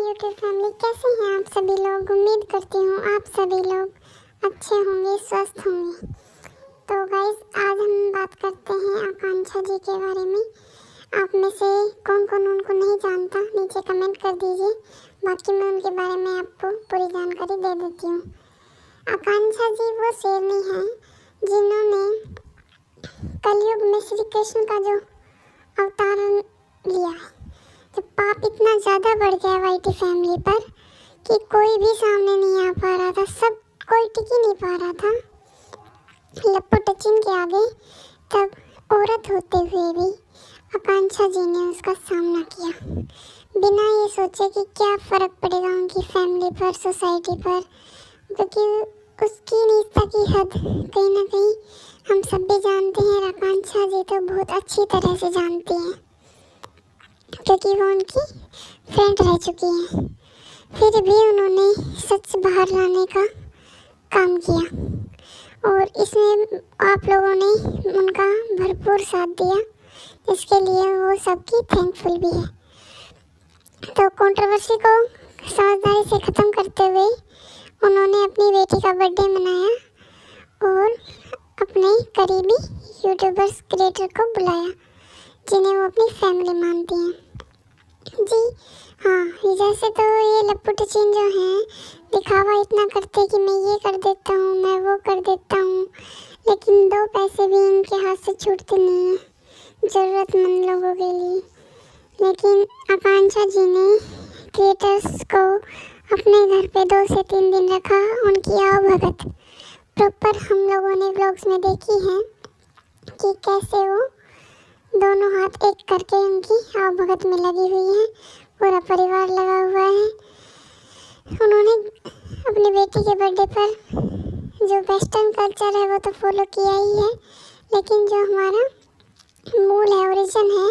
YouTube family, कैसे हैं आप सभी लोग। उम्मीद करती हूँ आप सभी लोग अच्छे होंगे, स्वस्थ होंगे। तो गाइस, आज हम बात करते हैं आकांक्षा जी के बारे में। आप में से कौन कौन उनको नहीं जानता, नीचे कमेंट कर दीजिए, बाकी मैं उनके बारे में आपको पूरी जानकारी दे देती हूँ। आकांक्षा जी वो शेरनी हैं जिन्होंने कलयुग में श्री कृष्ण का जो अवतार लिया है। जब पाप इतना ज़्यादा बढ़ गया वाईटी फैमिली पर कि कोई भी सामने नहीं आ पा रहा था, सब कोई टिक ही नहीं पा रहा था लप्पू टचिन के आगे, तब औरत होते हुए भी आकांक्षा जी ने उसका सामना किया, बिना ये सोचे कि क्या फ़र्क पड़ेगा उनकी फैमिली पर, सोसाइटी पर, क्योंकि उसकी नीचता की हद कहीं ना कहीं हम सब भी जानते हैं। आकांक्षा जी तो बहुत अच्छी तरह से जानती हैं, क्योंकि वो उनकी फ्रेंड रह चुकी हैं। फिर भी उन्होंने सच बाहर लाने का काम किया और इसमें आप लोगों ने उनका भरपूर साथ दिया, इसके लिए वो सबकी थैंकफुल भी है। तो कंट्रोवर्सी को समझदारी से ख़त्म करते हुए उन्होंने अपनी बेटी का बर्थडे मनाया और अपने करीबी यूट्यूबर्स क्रिएटर को बुलाया जिन्हें वो अपनी फैमिली मानती हैं। जी हाँ, जैसे तो ये लप्पू टचिन जो हैं दिखावा इतना करते कि मैं ये कर देता हूँ, मैं वो कर देता हूँ, लेकिन दो पैसे भी इनके हाथ से छूटते नहीं हैं ज़रूरतमंद लोगों के लिए। लेकिन आकांक्षा जी ने क्रिएटर्स को अपने घर पे 2 से 3 दिन रखा, उनकी आवभगत प्रॉपर हम लोगों ने व्लॉग्स में देखी है कि कैसे वो दोनों हाथ एक करके उनकी आवभगत में लगी हुई है, पूरा परिवार लगा हुआ है। उन्होंने अपनी बेटी के बर्थडे पर जो वेस्टर्न कल्चर है वो तो फॉलो किया ही है, लेकिन जो हमारा मूल है, ओरिजिन है,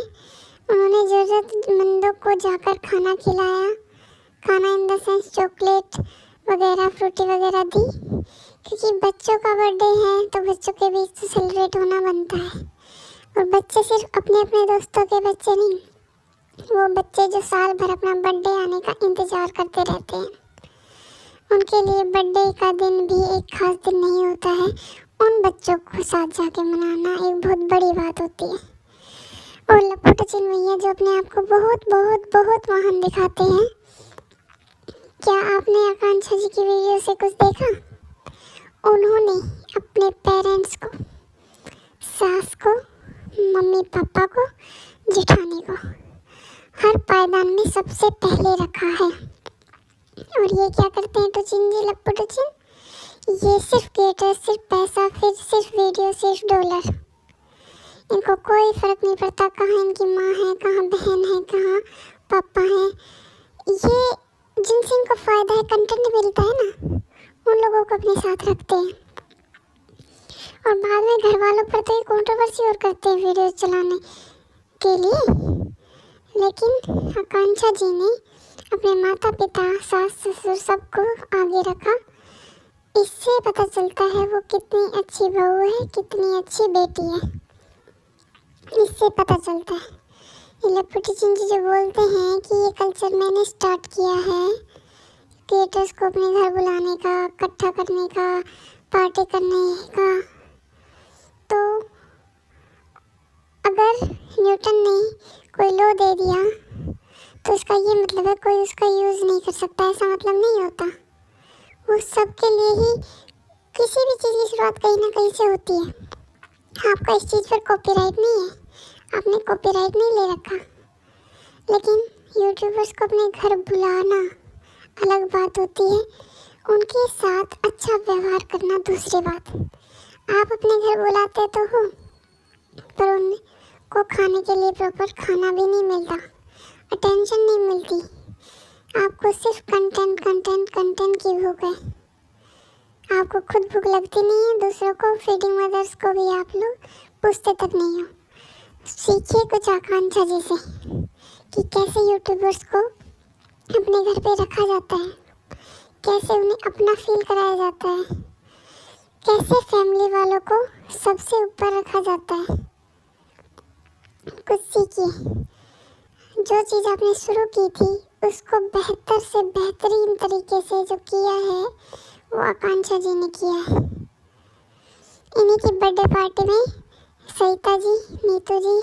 उन्होंने ज़रूरतमंदों को जाकर खाना खिलाया, खाना इन द सेंस चॉकलेट वगैरह, फ्रूटी वगैरह दी, क्योंकि बच्चों का बर्थडे है तो बच्चों के बीच सेलिब्रेट होना बनता है। और बच्चे सिर्फ अपने अपने दोस्तों के बच्चे नहीं, वो बच्चे जो साल भर अपना बर्थडे आने का इंतज़ार करते रहते हैं, उनके लिए बर्थडे का दिन भी एक खास दिन नहीं होता है। उन बच्चों को साथ जाके मनाना एक बहुत बड़ी बात होती है। और लप्पू टचिन भैया जो अपने आप को बहुत बहुत बहुत महान दिखाते हैं, क्या आपने आकांक्षा जी की वीडियो से कुछ देखा? उन्होंने अपने पेरेंट्स को, सास को, मम्मी पापा को, जेठानी को हर पायदान में सबसे पहले रखा है। और ये क्या करते हैं टचिन जी, लप्पू टचिन, ये सिर्फ क्रिएटर, सिर्फ पैसा, फिर सिर्फ वीडियो, सिर्फ डॉलर, इनको कोई फ़र्क नहीं पड़ता कहाँ इनकी माँ है, कहाँ बहन है, कहाँ पापा हैं। ये जिनसे इनको फ़ायदा है, कंटेंट मिलता है ना, उन लोगों को अपने साथ रखते हैं और बाद में घर वालों पर तो ये कंट्रोवर्सी और करते हैं वीडियो चलाने के लिए। लेकिन आकांक्षा जी ने अपने माता पिता, सास ससुर सबको आगे रखा। इससे पता चलता है वो कितनी अच्छी बहू है, कितनी अच्छी बेटी है, इससे पता चलता है। ये लप्पू टचिन जी जो बोलते हैं कि ये कल्चर मैंने स्टार्ट किया है, क्रिएटर्स को अपने घर बुलाने का, इकट्ठा करने का, पार्टी करने का, तो अगर न्यूटन ने कोई लॉ दे दिया तो इसका ये मतलब है कोई उसका यूज़ नहीं कर सकता, ऐसा मतलब नहीं होता। वो सबके लिए ही किसी भी चीज़ की शुरुआत कहीं ना कहीं से होती है। आपका इस चीज़ पर कॉपीराइट नहीं है, आपने कॉपीराइट नहीं ले रखा, लेकिन यूट्यूबर्स को अपने घर बुलाना अलग बात होती है, उनके साथ अच्छा व्यवहार करना दूसरी बात। आप अपने घर बुलाते तो हो, पर उनको खाने के लिए प्रॉपर खाना भी नहीं मिलता, अटेंशन नहीं मिलती, आपको सिर्फ कंटेंट कंटेंट कंटेंट की भूख है, आपको खुद भूख लगती नहीं है, दूसरों को, फीडिंग मदर्स को भी आप लोग पूछते तक नहीं हो। सीखिए कुछ आकांक्षा जी से कि कैसे यूट्यूबर्स को अपने घर पे रखा जाता है, कैसे उन्हें अपना फील कराया जाता है, कैसे फैमिली वालों को सबसे ऊपर रखा जाता है। कुछ सीखिए। जो चीज़ आपने शुरू की थी उसको बेहतर से बेहतरीन तरीके से जो किया है वो आकांक्षा जी ने किया है। इन्हीं की बर्थडे पार्टी में सरिता जी, नीतू जी,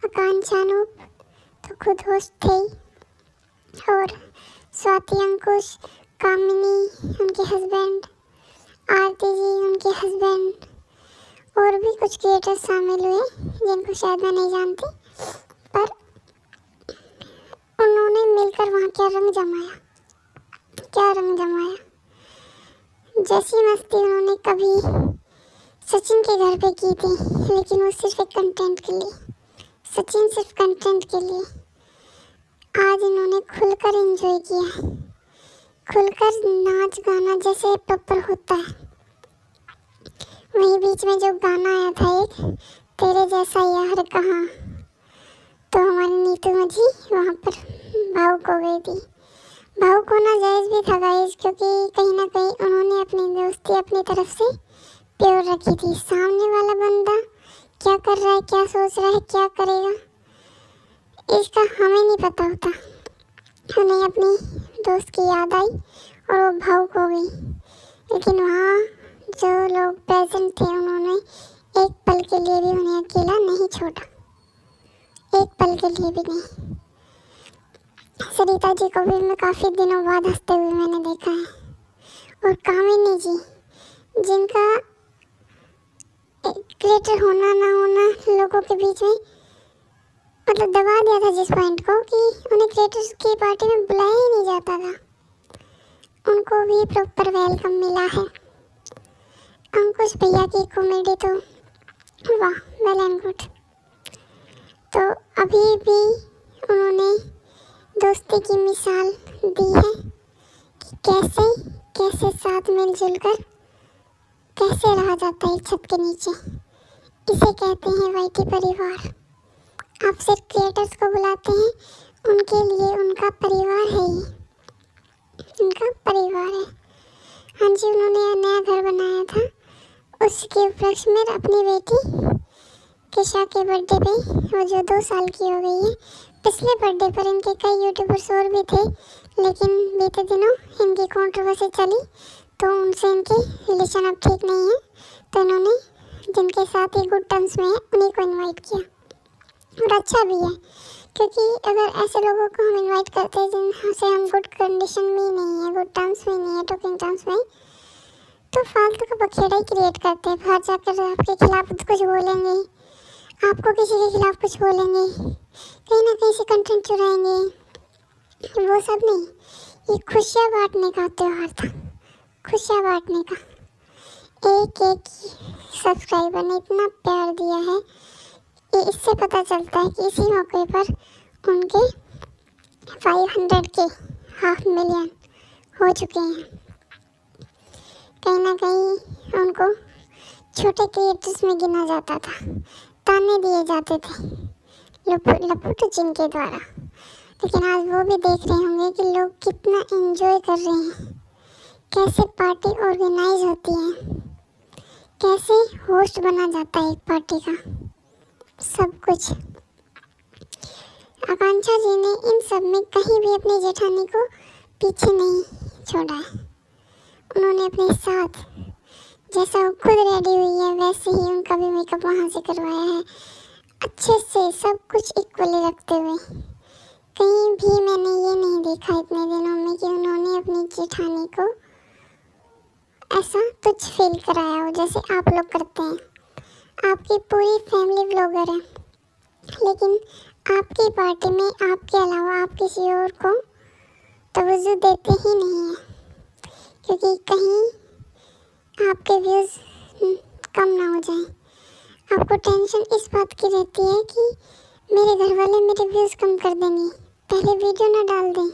आकांक्षा अनूप तो खुद होस्ट थे और स्वाति, अंकुश, कामिनी उनके हस्बैंड, आरती जी उनके हस्बैंड और भी कुछ क्रिएटर्स शामिल हुए जिनको शायद मैं नहीं जानती, पर उन्होंने मिलकर वहाँ क्या रंग जमाया, क्या रंग जमाया। जैसी मस्ती उन्होंने कभी सचिन के घर पे की थी, लेकिन वो सिर्फ एक कंटेंट के लिए, सचिन सिर्फ कंटेंट के लिए। आज इन्होंने खुलकर एंजॉय किया, खुलकर नाच गाना जैसे प्रॉपर होता है। वहीं बीच में जो गाना आया था एक, तेरे जैसा यार कहाँ, तो हमारी नीतू जी वहाँ पर भावुक हो गई थी। भावुक होना जायज़ भी था गाइस, क्योंकि कहीं ना कहीं उन्होंने अपनी दोस्ती अपनी तरफ से प्योर रखी थी। सामने वाला बंदा क्या कर रहा है, क्या सोच रहा है, क्या करेगा, इसका हमें नहीं पता होता। उन्हें अपनी दोस्त की याद आई और वो भावुक हो गई, लेकिन वहाँ जो लोग प्रेजेंट थे उन्होंने एक पल के लिए भी उन्हें अकेला नहीं छोड़ा, एक पल के लिए भी नहीं। सरिता जी को भी मैं काफ़ी दिनों बाद हंसते हुए मैंने देखा है, और कामिनी जी जिनका क्रिएटर होना ना होना लोगों के बीच में मतलब दबा दिया था जिस पॉइंट को कि उन्हें क्रिएटर्स की पार्टी में बुलाया ही नहीं जाता था, उनको भी प्रॉपर वेलकम मिला है। अंकुश भैया की कॉमेडी तो वाह, वेल एंड गुड। तो अभी भी उन्होंने दोस्ती की मिसाल दी है कि कैसे कैसे साथ मिलजुल कर कैसे रहा जाता है एक छत के नीचे। इसे कहते हैं वाईटी परिवार। आप सिर्फ क्रिएटर्स को बुलाते हैं, उनके लिए उनका परिवार है ये, उनका परिवार है। हाँ जी, उन्होंने नया घर बनाया था, उसके उपलक्ष्य में अपनी बेटी किशा के बर्थडे पे, वो जो 2 साल की हो गई है, पिछले बर्थडे पर इनके कई यूट्यूबर्स और भी थे, लेकिन बीते दिनों इनकी कंट्रोवर्सी चली तो उनसे इनके रिलेशन अब ठीक नहीं है, तो इन्होंने जिनके साथ ही गुड टर्म्स में है उन्हीं को इनवाइट किया। और अच्छा भी है, क्योंकि अगर ऐसे लोगों को हम इनवाइट करते हैं जिनसे हम गुड कंडीशन में नहीं है, गुड टर्म्स में नहीं है, टॉकिंग टर्म्स में, तो फालतू का बखेड़ा ही क्रिएट करते हैं। बाहर जाकर आपके खिलाफ कुछ बोलेंगे, आपको किसी के खिलाफ कुछ बोलेंगे, कहीं ना कहीं से कंटेंट चुराएंगे, वो सब नहीं। ये खुशियाँ बांटने का त्यौहार था, खुशियाँ बांटने का। एक एक सब्सक्राइबर ने इतना प्यार दिया है, ये इससे पता चलता है कि इसी मौके पर उनके 500 के 500,000 हो चुके हैं। कहीं ना कहीं उनको छोटे क्रिएटर्स में गिना जाता था, ताने दिए जाते थे लपुट जिनके द्वारा, लेकिन आज वो भी देख रहे होंगे कि लोग कितना एंजॉय कर रहे हैं, कैसे पार्टी ऑर्गेनाइज होती है, कैसे होस्ट बना जाता है एक पार्टी का, सब कुछ। आकांक्षा जी ने इन सब में कहीं भी अपनी जेठानी को पीछे नहीं छोड़ा है। उन्होंने अपने साथ, जैसा वो खुद रेडी हुई है वैसे ही उनका भी मेकअप वहाँ से करवाया है, अच्छे से सब कुछ इक्वली रखते हुए। कहीं भी मैंने ये नहीं देखा इतने दिनों में कि उन्होंने अपनी जेठानी को ऐसा तुच्छ फील कराया हो जैसे आप लोग करते हैं। आपकी पूरी फैमिली ब्लॉगर है, लेकिन आपकी पार्टी में आपके अलावा आप किसी और को तवज्जो देते ही नहीं हैं, क्योंकि कहीं आपके व्यूज़ कम ना हो जाएं। आपको टेंशन इस बात की रहती है कि मेरे घर वाले मेरे व्यूज़ कम कर देंगे, पहले वीडियो ना डाल दें।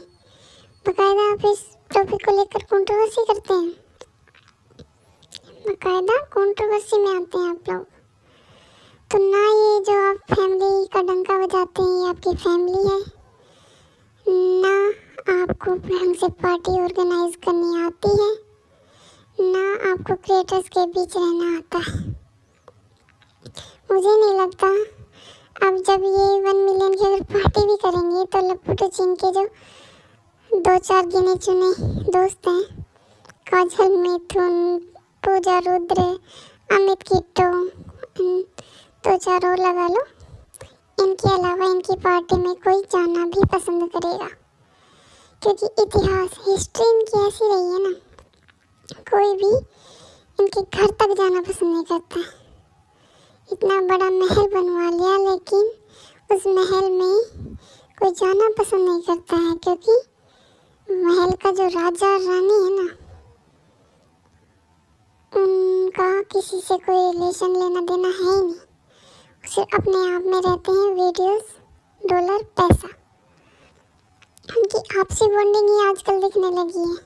बाकायदा आप इस टॉपिक को लेकर कंट्रोवर्सी करते हैं, बाकायदा कंट्रोवर्सी में आते हैं आप लोग। तो ना ये जो आप फैमिली का डंका बजाते हैं ये आपकी फैमिली है, ना आपको ढंग से पार्टी ऑर्गेनाइज करनी आती है, ना आपको क्रिएटर्स के बीच रहना आता है। मुझे नहीं लगता अब जब ये 1 मिलियन की अगर पार्टी भी करेंगे तो लपुटू चिन के जो दो चार गिने चुने दोस्त हैं, काजल, मिथुन, पूजा, रुद्र, अमित, किट्टू, दो चार और लगा लो। इनके अलावा इनकी पार्टी में कोई जाना भी पसंद करेगा, क्योंकि इतिहास, हिस्ट्री इनकी ऐसी रही है ना, कोई भी इनके घर तक जाना पसंद नहीं करता। इतना बड़ा महल बनवा लिया, लेकिन उस महल में कोई जाना पसंद नहीं करता है, क्योंकि महल का जो राजा और रानी है ना, उनका किसी से कोई रिलेशन लेना देना है ही नहीं। सिर्फ अपने आप में रहते हैं, वीडियोस, डॉलर, पैसा। उनकी आपसी बॉन्डिंग ही आजकल दिखने लगी है,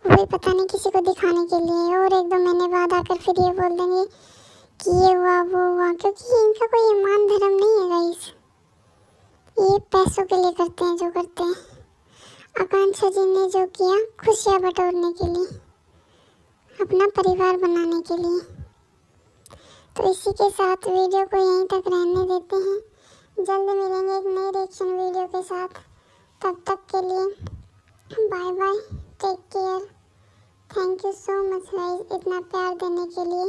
वो भी पता नहीं किसी को दिखाने के लिए, और एक दो महीने बाद आकर फिर ये बोल देंगे कि ये हुआ वो हुआ, क्योंकि इनका कोई ईमान धर्म नहीं है गाइस। ये पैसों के लिए करते हैं जो करते हैं। आकांक्षा जी ने जो किया, खुशियाँ बटोरने के लिए, अपना परिवार बनाने के लिए। तो इसी के साथ वीडियो को यहीं तक रहने देते हैं। जल्द मिलेंगे एक नई रिएक्शन वीडियो के साथ। तब तक के लिए bye bye, take care. Thank you so much guys इतना प्यार देने के लिए।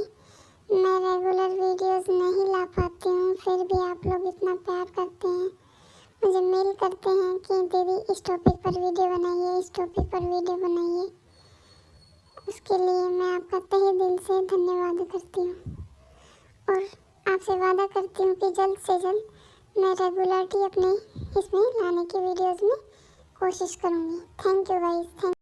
मैं रेगुलर वीडियोस नहीं ला पाती हूँ, फिर भी आप लोग इतना प्यार करते हैं, मुझे मेल करते हैं कि दीदी इस टॉपिक पर वीडियो बनाइए, इस टॉपिक पर वीडियो बनाइए। उसके लिए मैं आपका तहे दिल से धन्यवाद करती हूँ, और आपसे वादा करती हूँ कि जल्द से जल्द मैं रेगुलरिटी अपने इसमें लाने की वीडियोस में कोशिश करूँगी। Thank you guys, thank